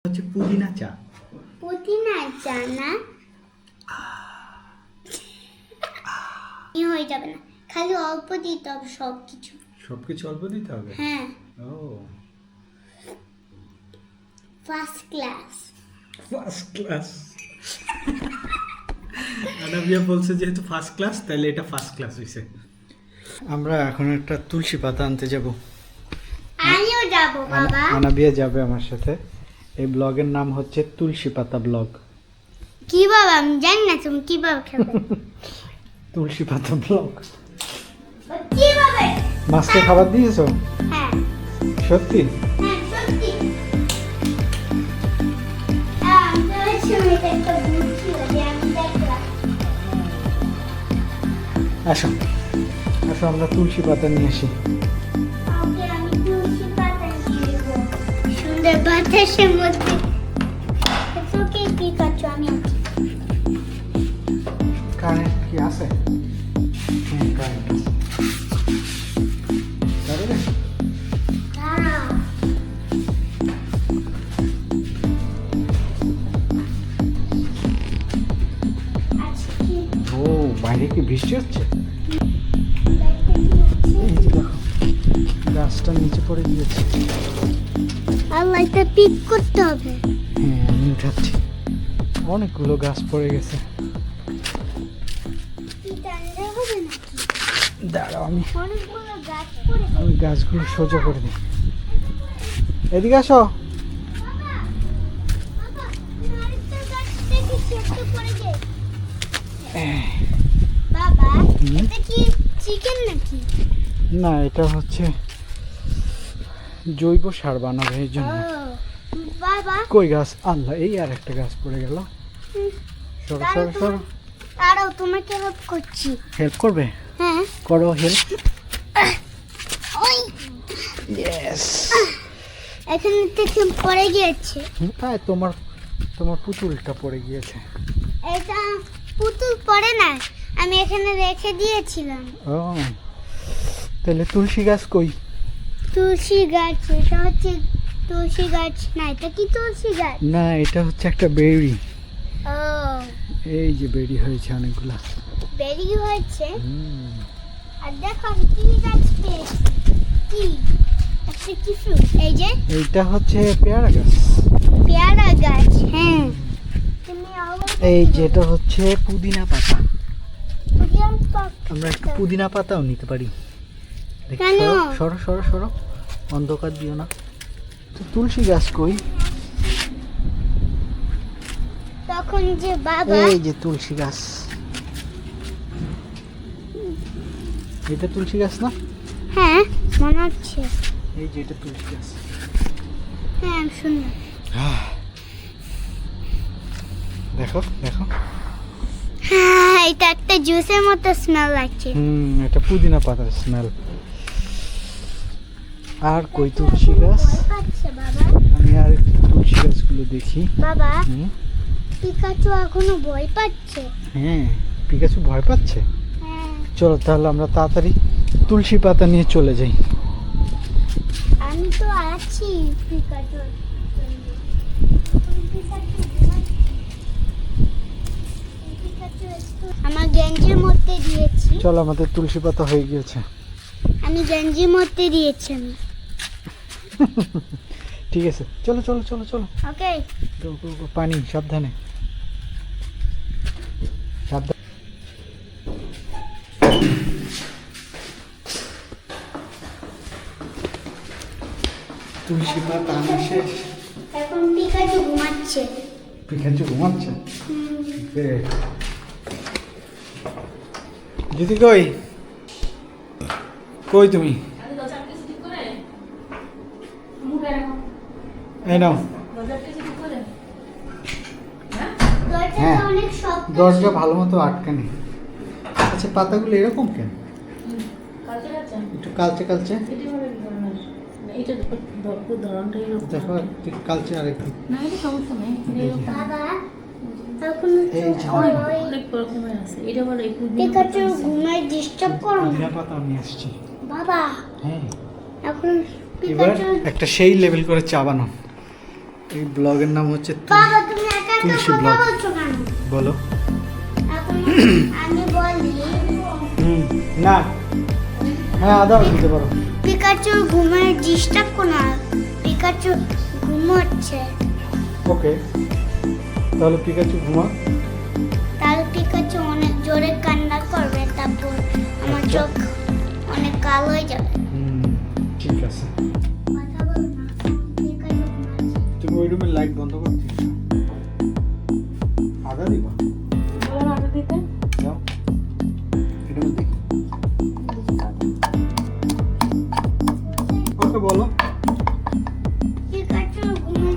হচ্ছে পুদিনা চা। পুদিনা চা না হয়ে যাবে না, খালি অল্প দিতে হবে সবকিছু। সবকিছু অল্প দিতে হবে? হ্যাঁ, ও first class. First class. Anabia বলছে যেহেতু ফার্স্ট ক্লাস তাহলে এটা ফার্স্ট ক্লাস হয়েছে। আমরা এখন একটা তুলসী পাতা আনতে যাব। আমিও যাব বাবা। আনাবিয়া যাবে আমার সাথে। এই ব্লগের নাম হচ্ছে তুলসী পাতা ব্লগ। কি বাবা, আমি জানি না তুমি কিভাবে খাবে। তুলসী পাতা ব্লগ। কিভাবে? মাছকে খাবার দিয়েছো? হ্যাঁ সত্যি? হ্যাঁ সত্যি। আমি সময় একটা বুঝছি যে আমি দেখলাম। আসো আসো আমরা তুলসী পাতা নিয়ে আসি। ওকে, আমি তুলসী পাতা নিয়ে নেবো। সুন্দর বাতাসের মধ্যে। তোকে কি করছো? আমি আছি। কারেন্ট কি আছে? হ্যাঁ কারেন্ট আছে। পারবে? দাঁড়াও। আচ্ছা, কি ও বাইরে কি বৃষ্টি হচ্ছে? দেখতে কি হচ্ছে? এই যে দেখো গাছটা নিচে পড়ে গিয়েছে। আল্লাহ, এটা পিক করতে হবে। হ্যাঁ আমি উঠাচ্ছি। অনেকগুলো গাছ পড়ে গেছে। কি টানলে হবে নাকি? দাঁড়াও আমি অনেকগুলো গাছ পড়ে গেছে। আমি গাছগুলো সোজা করে দিই। এদিকে আসো। বাবা, আরেকটা গাছ দেখেছি, একটা পড়ে গেছে। বাবা, হুম? এটা কি চিকেন নাকি? না এটা হচ্ছে জৈব সার বানাবে এই ও জন্য। বাবা, কই গাছ? আল্লাহ, এই আর একটা গাছ পড়ে গেল। সরো সরো সরো। দাঁড়াও, তোমাকে হেল্প করছি। হেল্প করবে? হ্যাঁ, করো হেল্প। ওই ইয়েস। এখানে থেকে পড়ে গিয়েছে। হ্যাঁ তোমার তোমার পুতুলটা পড়ে গিয়েছে। এটা পুতুল পড়ে না, আমি এখানে রেখে দিয়েছিলাম। ও তাহলে তুলসী গাছ কই? তুলসী গাছ, এটা হচ্ছে তুলসী গাছ না, এটা কি তুলসী গাছ? না এটা হচ্ছে একটা বেরি। ও, এই যে বেরি হয়েছে অনেকগুলা। বেরি হয়েছে। হুম। আর দেখো আমি কি গাছ পেয়েছি। কি একটা কি ফ্রুট? এই যে এইটা হচ্ছে পেয়ারা গাছ। পেয়ারা গাছ। হ্যাঁ, তুমি আবার এই যেটা হচ্ছে পুদিনা পাতা। পুদিনা পাতা। আমরা একটু পুদিনা পাতাও নিতে পারি। দেখি, কেন? সরো সরো সরো সরো, অন্ধকার দিও না। তো তুলসী গাছ কই? তখন যে বাবা, এই যে তুলসী গাছ। এটা তুলসী গাছ না? হ্যাঁ মনে হচ্ছে। এই যে এটা তুলসী গাছ। হ্যাঁ শুনুন, দেখো দেখো। হ্যাঁ এটা একটা জুসের মতো স্মেল লাগছে। এটা পুদিনা পাতার স্মেল। আর কই তুলসী গাছ? ভয় পাচ্ছে বাবা। আমি আর একটু তুলসী গাছগুলো দেখি। বাবা, হুম, পিকাচু এখনো ভয় পাচ্ছে। হ্যাঁ পিকাচু ভয় পাচ্ছে। হ্যাঁ, চলো তাহলে আমরা তাড়াতাড়ি তুলসী পাতা নিয়ে চলে যাই। আমি তো আছি পিকাচু। আমার গেঞ্জির মধ্যে দিয়েছি। চলো আমাদের তুলসী পাতা হয়ে গিয়েছে। আমি গেঞ্জির মধ্যে দিয়েছি আমি। ঠিক আছে চলো চলো চলো চলো। ওকে, গো, গো, গো, পানি সাবধানে সাবধানে। তুলসী পাতা আনা শেষ। এখন পিকাচু ঘুমাচ্ছে। পিকাচু ঘুমাচ্ছে। দিদি কই? কই তুমি? এই নাও। দরজাটা হ্যাঁ। অনেক শক্ত। দরজা ভালো মতো আটকানি। আচ্ছা পাতাগুলো এরকম কেন? একটু কালচে কালচে। দেখো একটু কালচে আর একটু। বাবা, এখন এই যে পিকাচু ঘুমায় ডিস্টার্ব করো না। পুদিনা পাতা আমি আসছি। বাবা, হ্যাঁ এখন এবার পিকাচু একটা সেই লেভেল করে চা বানাও। এই ব্লগের নাম হচ্ছে বাবা তুমি একা একা তুলসী কথা ব্লগ। বলছো কেন? বলো। এখন আমি বলি না, হ্যাঁ আদাও দিতে পারো। পিকাচু ঘুমের ডিস্টার্ব করো না। পিকাচু ঘুমোচ্ছে। ওকে, তাহলে পিকাচু ঘুমা। তাহলে পিকাচু অনেক জোরে কান্না করবে, তারপর আমার আচ্ছা। চোখ অনেক কালো হয়ে যাবে। ঠিক আছে, কথা বলো না, পিকাচু ঘুমাচ্ছে। তুমি ওই রুমের লাইট বন্ধ করে দিও। আদা দিবা, বলো আটা দিতে যাও এটা দেখি। ওকে বলো। পিকাচু ঘুমে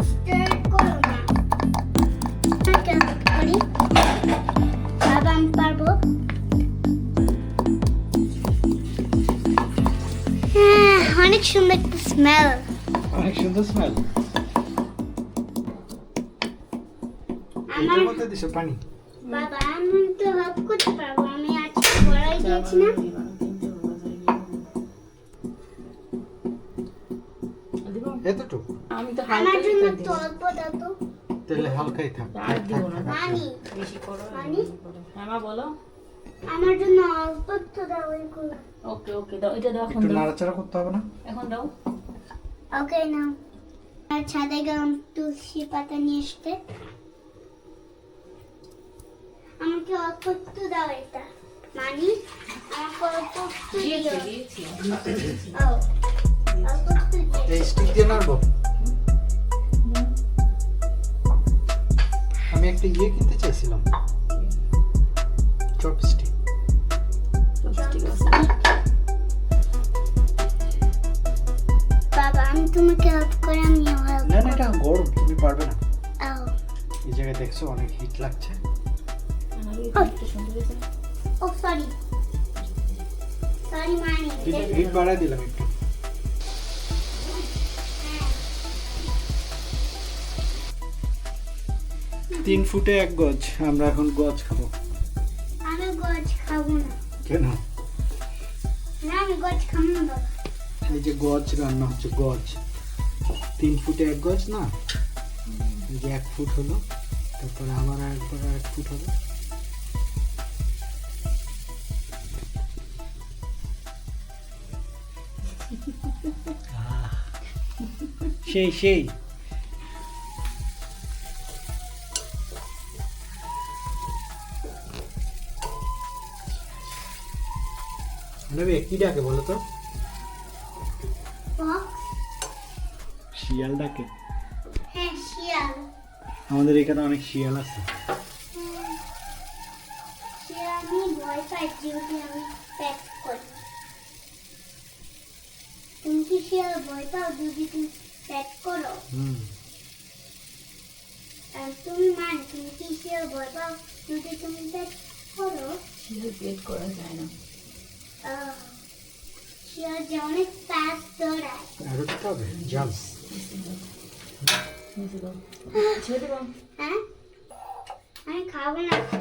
স্টার্ট করো না। আমি কেন করি? বাবা আমি পারবো। হ্যাঁ, অনেক সুন্দর একটা স্মেল। অনেক সুন্দর স্মেল। আমার এটার মধ্যে দিছো পানি। বাবা আমি তো হেল্প করতে পারবো, আমি আজকে পড়াই দিয়েছি না। এতটুকু আমি তো আমার হালকা জন্য দিতে তো অল্প দাও তো। তাহলে হালকাই থাক। আর দিব না। মানি বেশি করো মানি হ্যাঁ মা বলো। আমার জন্য অল্প তো দাও এগুলো। ওকে ওকে দাও, এটা দাও এখন একটু দাও, নাড়াচাড়া করতে হবে না? এখন দাও। ওকে নাও। আর ছাদে গেলাম তুলসী পাতা নিয়ে আসতে। আমাকে অল্প একটু দাও এটা। মানি আমাকে অল্প একটু দিও। দিয়েছি ও অল্প একটু দিও। এই স্টিক দিয়ে নাড়বো। আমি একটা ইয়ে কিনতে চাইছিলাম, চপস্টিক। ঠিক আছে। বাবা আমি তোমাকে হেল্প করে আমিও হেল্প না না, এটা গরম, তুমি পারবে না। ও এই জায়গায় দেখছো অনেক হিট লাগছে। একটু সুন্দর হয়েছে। ও সরি সরি মানি। হিট বাড়ায় দিলাম একটু। 3 ফুটে 1 গজ। আমরা এখন গজ খাবো। আমি গজ খাবো না। কেন? না আমি গজ খাবো না বাবা। এই যে গজ রান্না হচ্ছে, গজ 3 ফুটে 1 গজ না, এই যে 1 ফুট হলো, তারপরে আবার একবার 1 ফুট হবে। সেই সেই নেবে কি ডাকে বলো তো? বক্স শিয়াল ডাকে। হ্যাঁ শিয়াল। আমাদের এখানে অনেক শিয়াল আছে। শিয়াল আমি ভয় পাই যেহেতু আমি প্যাক করি। তুমি কি শিয়াল ভয় পাও যদি তুমি প্যাক করো? আর তুমি তুমি কি শিয়াল ভয় পাও যদি তুমি প্যাক করো? শিয়াল পেট করা যায় না। শিয়াল যে অনেক ফাস্ট দৌড়ায়। আরো দিতে হবে জাল। নিচে দাও, ছেড়ে দাও। হ্যাঁ আমি খাবো না এটা।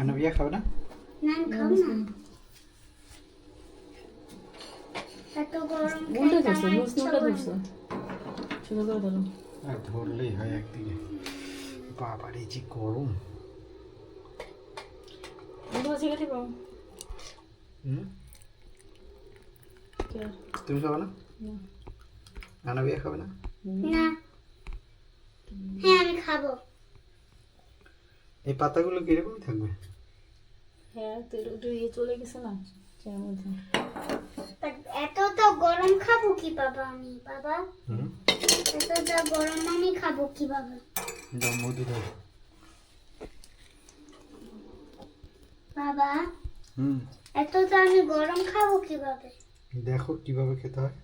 আনাবিয়া খাবে না? না আমি খাবো না। এত গরম উল্টে খেতে ধরছো, আমার লুজ ইচ্ছা উল্টে করে ধরছো। না। ছোট করে ধরো। আর ধরলেই হয় একদিকে। বাবার এই যে গরম। উল্টো ছেড়ে দিব। তুমি খাবে না? আনাবিয়া খাবে না? না হ্যাঁ আমি খাবো। এই পাতাগুলো কিরকমই থাকবে? হ্যাঁ তো একটু ইয়ে চলে গেছে না চায়ের মধ্যে। তা এত তো গরম খাবো কি বাবা আমি? বাবা এত তো গরম আমি খাবো কি বাবা? দাও মধু দাও। বাবা এত তো আমি গরম খাবো কিভাবে? দেখো কিভাবে খেতে হয়।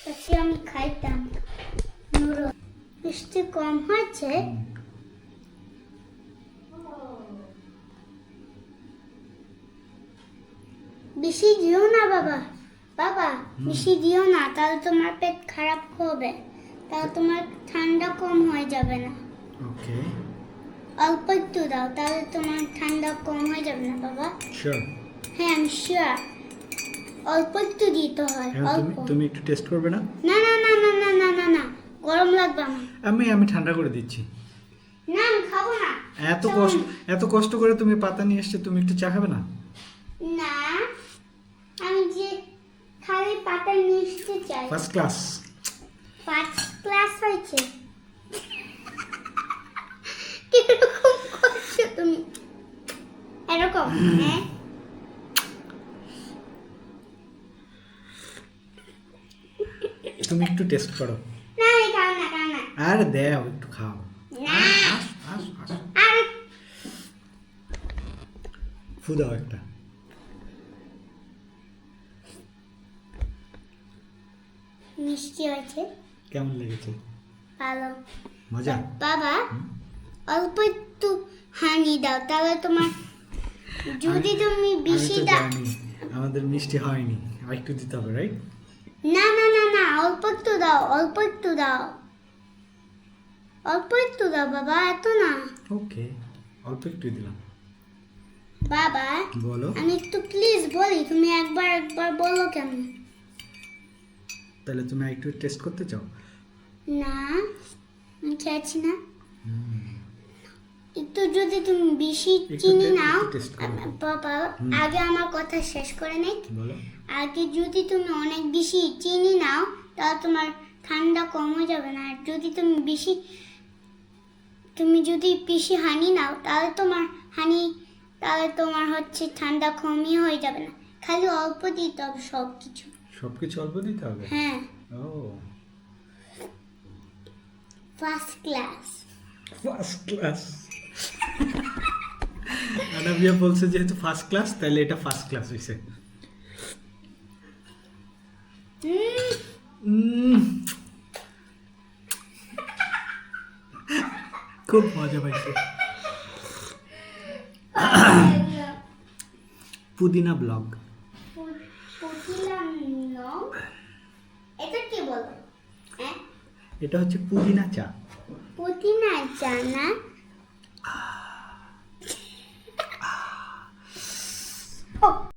তাকে আমি খাইতাম। মিষ্টি কম হয়েছে। বেশি দিও না বাবা। বাবা বেশি দিও না, তাহলে তোমার পেট খারাপ হবে, তাহলে তোমার ঠান্ডা কম হয়ে যাবে না। ওকে, অল্প একটু দাও, তাহলে তোমার ঠান্ডা কম হয়ে যাবে না বাবা। শিওর। হ্যাঁ আমি শিওর, অল্প একটু দিতে হয়, তুমি অল্প। তুমি একটু টেস্ট করবে না? না না না না না না না না, গরম লাগবে আমার। আমি ঠান্ডা করে দিচ্ছি। না আমি খাবো না। এত কষ্ট করে তুমি পাতা নিয়ে এসছো, তুমি একটু চা খাবে না? না, আমি যে খালি পাতা নিয়ে আসতে চাই। First class. ফার্স্ট ক্লাস হয়েছে। কিরকম করছো তুমি? এরকম হ্যাঁ। তুমি একটু টেস্ট করো। না আমি খাও না, খাও না। আরে দেও, একটু খাও। না। আস আস আস। আর ফু দাও একটা। মিষ্টি হয়েছে, কেমন লেগেছে? ভালো। মজা? বাবা অল্প একটু হানি দাও, তাহলে তোমার যদি তুমি আমি বেশি তো দাও। জানি আমাদের মিষ্টি হয়নি, আর একটু দিতে হবে, রাইট? না না না না, অল্প একটু দাও, অল্প একটু দাও, অল্প একটু দাও বাবা, এত না। ওকে, অল্প একটু দিলাম। বাবা বলো। আমি একটু প্লিজ বলি, তুমি একবার বলো কেন? তাহলে তুমি একটু টেস্ট করতে চাও? না আমি চাইছি না। একটু যদি তুমি বেশি চিনি নাও। taste করো। বাবা আগে আমার কথা শেষ করে নেই। বলো। আগে যদি তুমি অনেক বেশি চিনি নাও, তাহলে তোমার ঠান্ডা কম হয়ে যাবে না। আর যদি যদি বেশি হানি নাও, তাহলে তোমার হচ্ছে ঠান্ডা কমই হয়ে যাবে না। খালি অল্প দিতে হবে সবকিছু। সবকিছু অল্প দিতে হবে? হ্যাঁ, ও first class. First class. Anabia বলছে যেহেতু ফার্স্ট ক্লাস, তাহলে এটা ফার্স্ট ক্লাস হইছে। খুব মজা পাইছে। পুদিনা ব্লগ। এটা কি বলো? হ্যাঁ, এটা হচ্ছে পুদিনা চা। পুদিনা চা না?